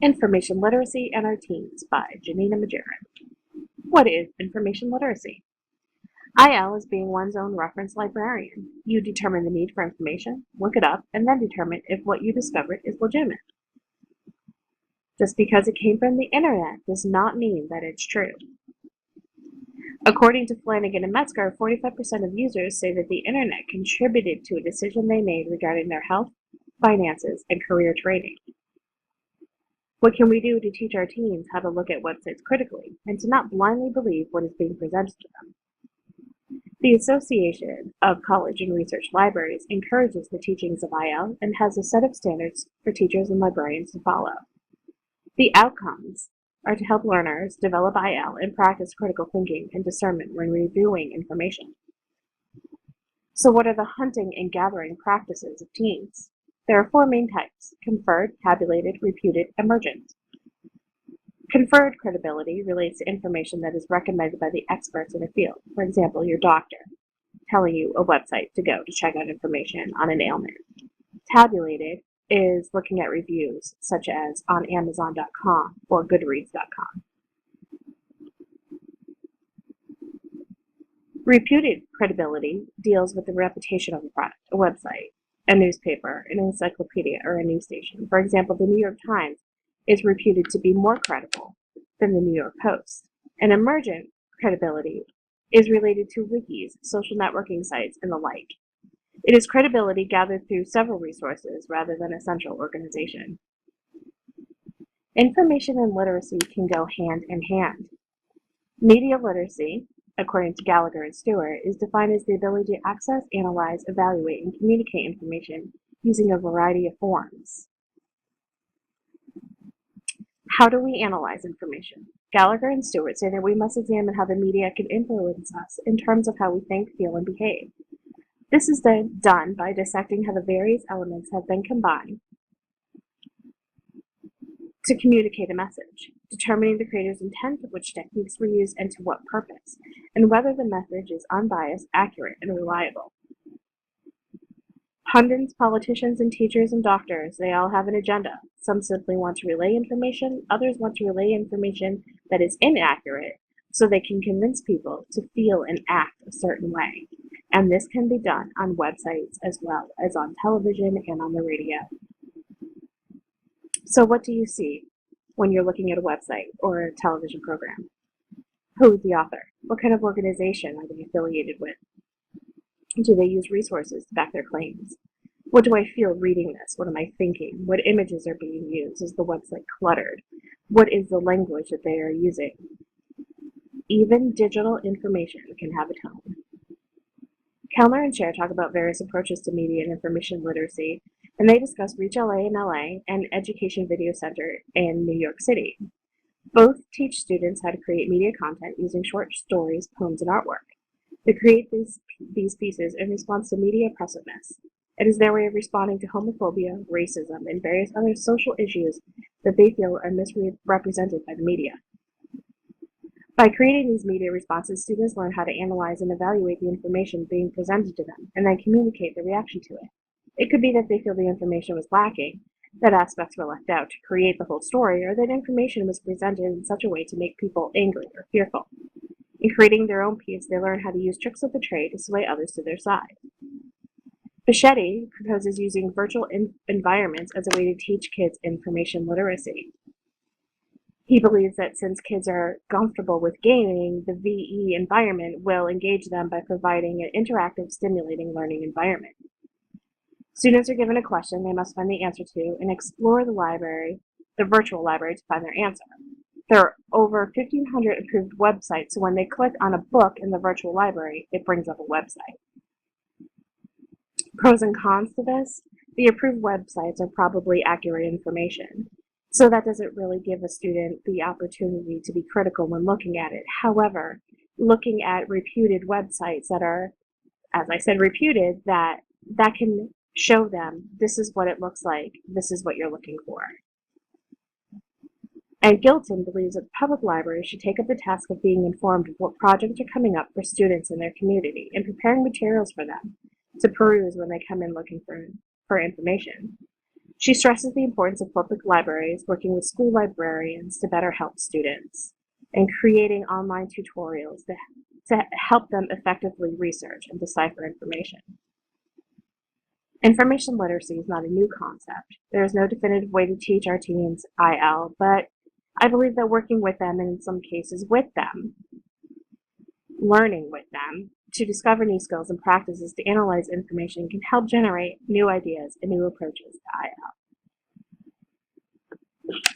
Information Literacy and Our Teens by Janina Majeran. What is information literacy? IL is being one's own reference librarian. You determine the need for information, look it up, and then determine if what you discovered is legitimate. Just because it came from the internet does not mean that it's true. According to Flanagan and Metzger, 45% of users say that the internet contributed to a decision they made regarding their health, finances, and career training. What can we do to teach our teens how to look at websites critically and to not blindly believe what is being presented to them? The Association of College and Research Libraries encourages the teachings of IL and has a set of standards for teachers and librarians to follow. The outcomes are to help learners develop IL and practice critical thinking and discernment when reviewing information. So what are the hunting and gathering practices of teens? There are four main types: conferred, tabulated, reputed, emergent. Conferred credibility relates to information that is recommended by the experts in a field. For example, your doctor telling you a website to go to check out information on an ailment. Tabulated is looking at reviews, such as on Amazon.com or Goodreads.com. Reputed credibility deals with the reputation of a product, a website, a newspaper, an encyclopedia, or a news station. For example, the New York Times is reputed to be more credible than the New York Post. And emergent credibility is related to wikis, social networking sites, and the like. It is credibility gathered through several resources rather than a central organization. Information and literacy can go hand in hand. Media literacy, according to Gallagher and Stewart, is defined as the ability to access, analyze, evaluate, and communicate information using a variety of forms. How do we analyze information? Gallagher and Stewart say that we must examine how the media can influence us in terms of how we think, feel, and behave. This is then done by dissecting how the various elements have been combined to communicate a message, determining the creator's intent, which techniques were used, and to what purpose, and whether the message is unbiased, accurate, and reliable. Pundits, politicians, and teachers and doctors, they all have an agenda. Some simply want to relay information, others want to relay information that is inaccurate so they can convince people to feel and act a certain way. And this can be done on websites as well as on television and on the radio. So what do you see when you're looking at a website or a television program? Who is the author? What kind of organization are they affiliated with? Do they use resources to back their claims? What do I feel reading this? What am I thinking? What images are being used? Is the website cluttered? What is the language that they are using? Even digital information can have a tone. Kellner and Scher talk about various approaches to media and information literacy, and they discuss Reach LA in LA and Education Video Center in New York City. Both teach students how to create media content using short stories, poems, and artwork. They create these pieces in response to media oppressiveness. It is their way of responding to homophobia, racism, and various other social issues that they feel are misrepresented by the media. By creating these media responses, students learn how to analyze and evaluate the information being presented to them, and then communicate their reaction to it. It could be that they feel the information was lacking, that aspects were left out to create the whole story, or that information was presented in such a way to make people angry or fearful. In creating their own piece, they learn how to use tricks of the trade to sway others to their side. Fischetti proposes using virtual environments as a way to teach kids information literacy. He believes that since kids are comfortable with gaming, the VE environment will engage them by providing an interactive, stimulating learning environment. Students are given a question they must find the answer to and explore the library, the virtual library, to find their answer. There are over 1,500 approved websites, so when they click on a book in the virtual library, it brings up a website. Pros and cons to this: the approved websites are probably accurate information, so that doesn't really give a student the opportunity to be critical when looking at it. However, looking at reputed websites that are, as I said, reputed, that can show them this is what it looks like, this is what you're looking for. And Gilton believes that public libraries should take up the task of being informed of what projects are coming up for students in their community and preparing materials for them to peruse when they come in looking for information. She stresses the importance of public libraries working with school librarians to better help students and creating online tutorials to help them effectively research and decipher information. Information literacy is not a new concept. There is no definitive way to teach our teens IL, but I believe that working with them, and in some cases with them, learning with them, to discover new skills and practices to analyze information can help generate new ideas and new approaches to IL.